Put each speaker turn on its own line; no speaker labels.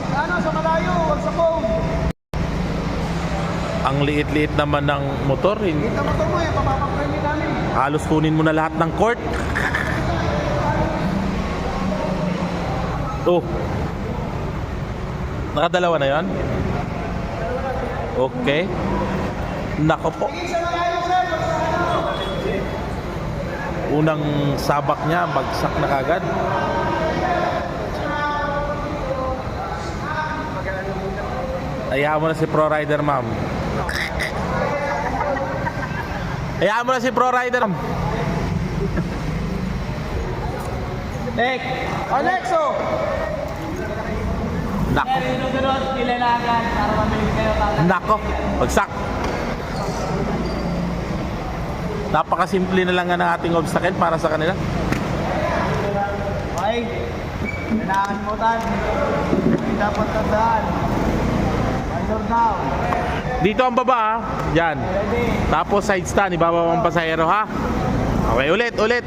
sa malayo, wag sa phone.
Ang liit-liit naman ng motor.
Kita motor mo, papapapremi namin.
Halos kunin mo na lahat ng court. Oh. Nakadalawa na 'yon? Okay. Nako po. Unang sabak niya, bagsak na kagad. Hayaan mo na si Pro Rider, ma'am. Hayaan mo na si Pro Rider, ma'am.
Nek! Alexo!
Nako.
Sunod-sunod, pila na agad para mabilis kayo.
Nako. Bagsak. Napakasimple na lang nga ng ating obstacle para sa kanila.
Okay. Kailangan mo tan. Hindi dapat tandaan. Under down.
Dito ang baba, ha. Diyan.
Ready.
Tapos side stand, ibaba ang pasahero, ha. Okay, ulit.